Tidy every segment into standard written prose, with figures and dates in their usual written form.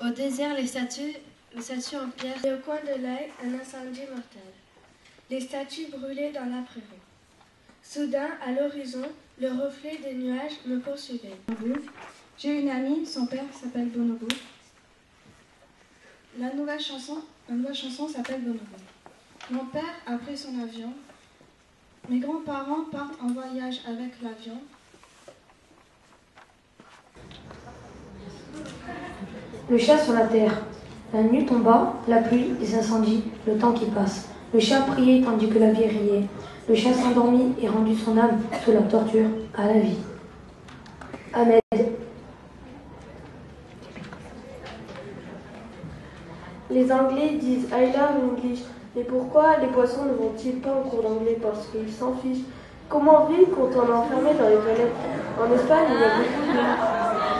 Au désert, les statues en pierre. Et au coin de l'œil, un incendie mortel. Les statues brûlaient dans la prairie. Soudain, à l'horizon, le reflet des nuages me poursuivait. J'ai une amie, son père s'appelle Bonobo. La nouvelle chanson s'appelle Bonobo. Mon père a pris son avion. Mes grands-parents partent en voyage avec l'avion. Le chat sur la terre. La nuit tomba, la pluie, les incendies, le temps qui passe. Le chat priait tandis que la vie riait. Le chat s'endormit et rendit son âme sous la torture à la vie. Ahmed. Les Anglais disent I love English. Mais pourquoi les poissons ne vont-ils pas en cours d'anglais? Parce qu'ils s'en fichent. Comment vivre quand on est enfermé dans les toilettes? En Espagne, il y a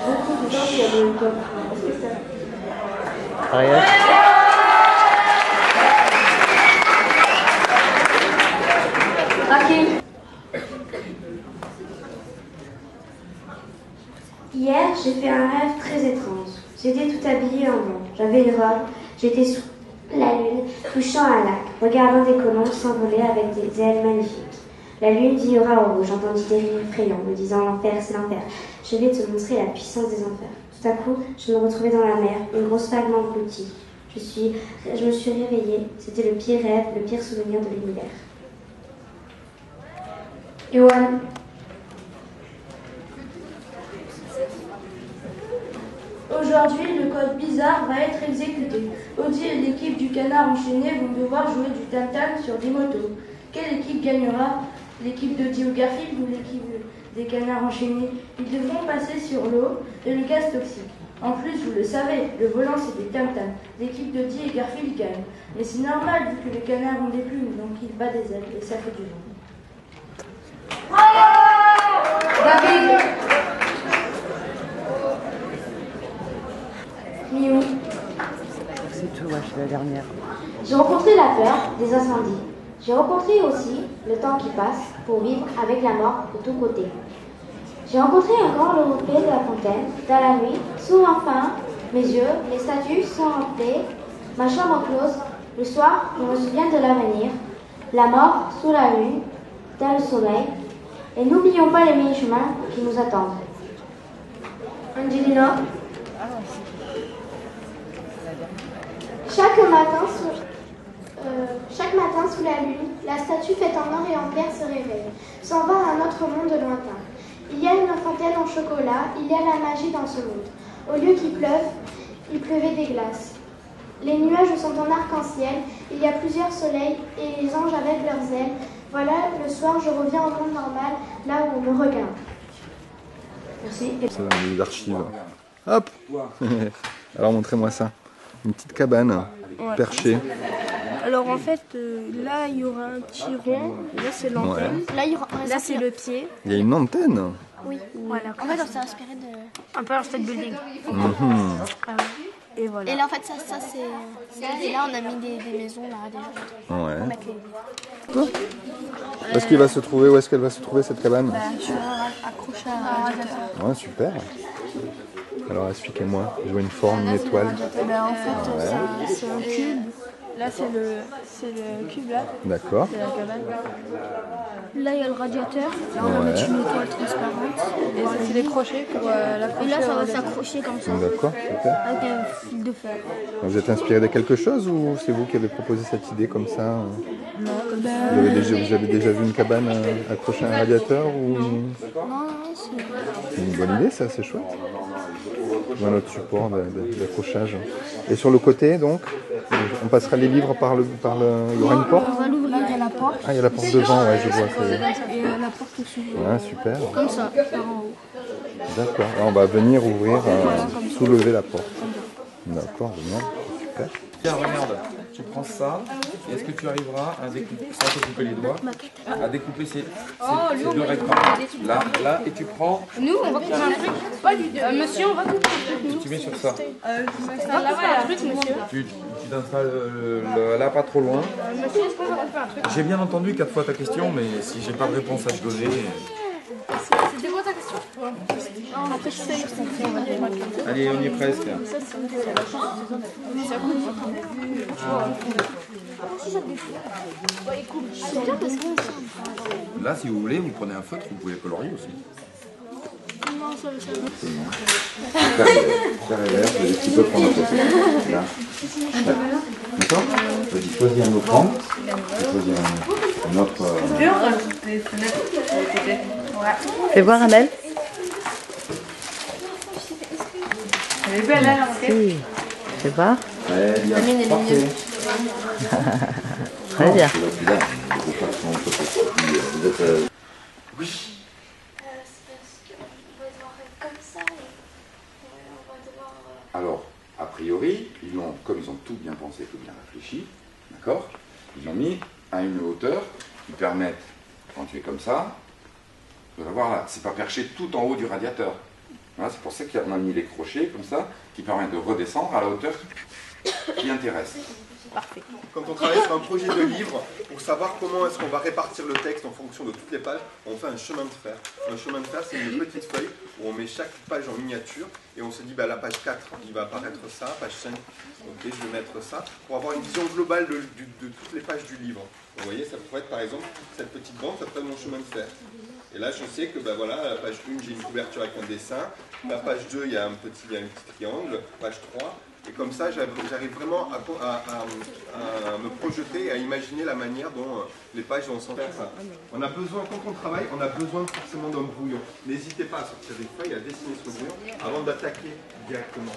beaucoup de gens qui avaient une toilette. Est-ce que ça... Ariel. Raquel. Hier, j'ai fait un rêve très étrange. J'étais tout habillée en blanc. J'avais une robe. J'étais sous la lune, touchant un lac, regardant des colombes s'envoler avec des ailes magnifiques. La lune d'ignora au rouge. J'entendis des rires effrayants, me disant l'enfer, c'est l'enfer. Je vais te montrer la puissance des enfers. Tout à coup, je me retrouvais dans la mer, une grosse vague m'engloutit. Je me suis réveillée. C'était le pire rêve, le pire souvenir de l'univers. Yoann. Aujourd'hui, le code bizarre va être exécuté. Audi et l'équipe du Canard enchaîné vont devoir jouer du tam-tam sur des motos. Quelle équipe gagnera? L'équipe d'Audi ou Garfield ou l'équipe des Canards enchaînés? Ils devront passer sur l'eau et le gaz toxique. En plus, vous le savez, le volant c'est des tam-tam. L'équipe d'Audi et Garfield gagne. Mais c'est normal vu que les canards ont des plumes, donc ils battent des ailes et ça fait du vent. David. Miou. C'est tout, ouais, je suis la dernière. J'ai rencontré la peur des incendies. J'ai rencontré aussi le temps qui passe pour vivre avec la mort de tous côtés. J'ai rencontré un grand reflet de la fontaine. Dans la nuit, s'ouvrent enfin mes yeux, les statues sont rentrées, ma chambre close. Le soir, je me souviens de l'avenir, la mort sous la lune, dans le sommeil. Et n'oublions pas les mini-chemins qui nous attendent. Angelina. Chaque matin sous la lune, la statue faite en or et en pierre se réveille, s'en va à un autre monde lointain. Il y a une fontaine en chocolat, il y a la magie dans ce monde. Au lieu qu'il pleuve, il pleuvait des glaces. Les nuages sont en arc-en-ciel, il y a plusieurs soleils et les anges avec leurs ailes. Voilà, le soir, je reviens au monde normal, là où on me regarde. Merci. C'est les archives. Hop. Alors montrez-moi ça. Une petite cabane perchée. Alors en fait, là il y aura un petit rond, là c'est l'antenne, là c'est le pied. Il y a une antenne. Oui, voilà. En fait, on s'est inspiré de... Un peu un state building. Et voilà. Et là, en fait, ça c'est... Et là, on a mis des maisons, là, des gens. Ouais. Pour mettre les... Où est-ce qu'il va se trouver? Où est-ce qu'elle va se trouver cette cabane? Je suis accroché à un radiateur. Ouais, super. Alors expliquez-moi. Je vois une forme, une étoile. En fait, c'est un cube. Là, c'est le cube, là. D'accord. C'est la cabane. Là, il y a le radiateur. Là, on va Ouais. mettre une étoile transparente. Et ça, c'est des crochets pour l'accrocher. Et là, ça va s'accrocher comme ça. D'accord, super. Avec un fil de fer. Vous êtes inspiré de quelque chose ou c'est vous qui avez proposé cette idée comme ça? Non, comme ça. Vous avez déjà vu une cabane accrochée à un radiateur ou... Non, C'est une bonne idée, ça, c'est chouette. Dans notre support d'accrochage. Et sur le côté, donc, on passera les livres par le... Il y aura une porte? On va l'ouvrir, il y a la porte. Ah, il y a la porte devant, ouais, je vois. Et la porte au-dessus. Ah, super. Comme ça, par en haut. D'accord. Alors, on va venir ouvrir, soulever la porte. D'accord, génial. Super. Tiens, regarde, tu prends ça, et est-ce que tu arriveras à découper, sans te couper les doigts, à découper ces deux rectangles, là, et tu prends... Nous, on va couper un truc. Pas du tout. Monsieur, on va couper un truc. Tu mets sur ça. On va couper un truc, monsieur. Tu t'installes là, pas trop loin. Monsieur, est-ce qu'on va couper un truc? J'ai bien entendu 4 fois ta question, mais si j'ai pas de réponse à te donner... C'était quoi ta question? Après, je sais. Allez, on y est presque. Là, si vous voulez, vous prenez un feutre, vous pouvez colorier aussi. Non, ça va. Faire et vert, tu peux prendre un peu. Là. D'accord? Vas-y, choisis un autre rang. Choisis un autre. Fais voir Amel. Elle est belle, hein, la Si. Fais voir. Ouais, bien. Parfait. Très bien. Oui. Alors, a priori, comme ils ont tout bien pensé, tout bien réfléchi, d'accord, ils ont mis à une hauteur qui permette, quand tu es comme ça, de l'avoir là. C'est pas perché tout en haut du radiateur. Voilà, c'est pour ça qu'on a mis les crochets comme ça, qui permettent de redescendre à la hauteur qui intéresse. Parfait. Quand on travaille sur un projet de livre, pour savoir comment est-ce qu'on va répartir le texte en fonction de toutes les pages, on fait un chemin de fer. Un chemin de fer, c'est une petite feuille où on met chaque page en miniature et on se dit, bah, la page 4, il va apparaître ça, page 5, ok, je vais mettre ça, pour avoir une vision globale de toutes les pages du livre. Vous voyez, ça pourrait être par exemple, cette petite bande, ça pourrait être mon chemin de fer. Et là, je sais que bah, voilà, la page 1, j'ai une couverture avec un dessin, la page 2, il y a un petit triangle, page 3, et comme ça, j'arrive vraiment à me projeter, à imaginer la manière dont les pages vont s'en faire. On a besoin, quand on travaille, on a besoin forcément d'un brouillon. N'hésitez pas à sortir des feuilles, à dessiner ce brouillon avant d'attaquer directement.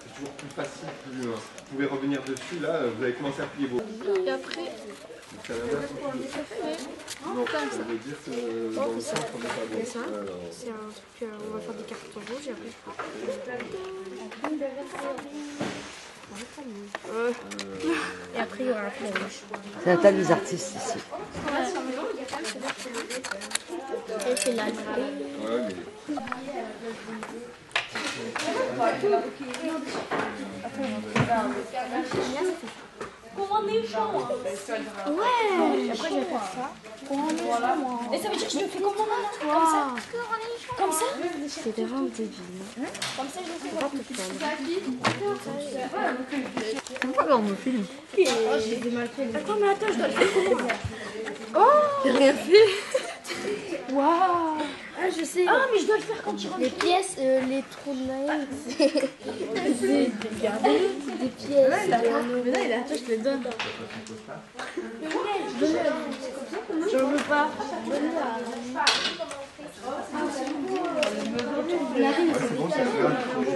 C'est toujours plus facile, vous pouvez revenir dessus, là, vous avez commencé à plier vos... Et après, Ça veut dire que dans le centre, on n'est pas bon. c'est un truc, on va faire des cartons rouges et après. Et après, il y aura un fil rouge. C'est la table des artistes ici. Et c'est là. Ouais, mais... Comment méchant. Ouais. Après, je vais faire ça. Et ça veut dire que je le fais comment maintenant? Comme ça? C'est vraiment débile. Comme ça, je le fais Pas te prendre. Pourquoi on me filme? J'ai mal fait. Attends, mais attends, je dois le faire comment? Oh! J'ai rien fait. Waouh! Ah, je sais. Ah, mais je dois le faire quand tu rentres. Les pièces, les trous de maille, c'est des pièces. Mais là, attends, je te le donne. J'en veux pas. Ouais, c'est bon, ça fait un peu.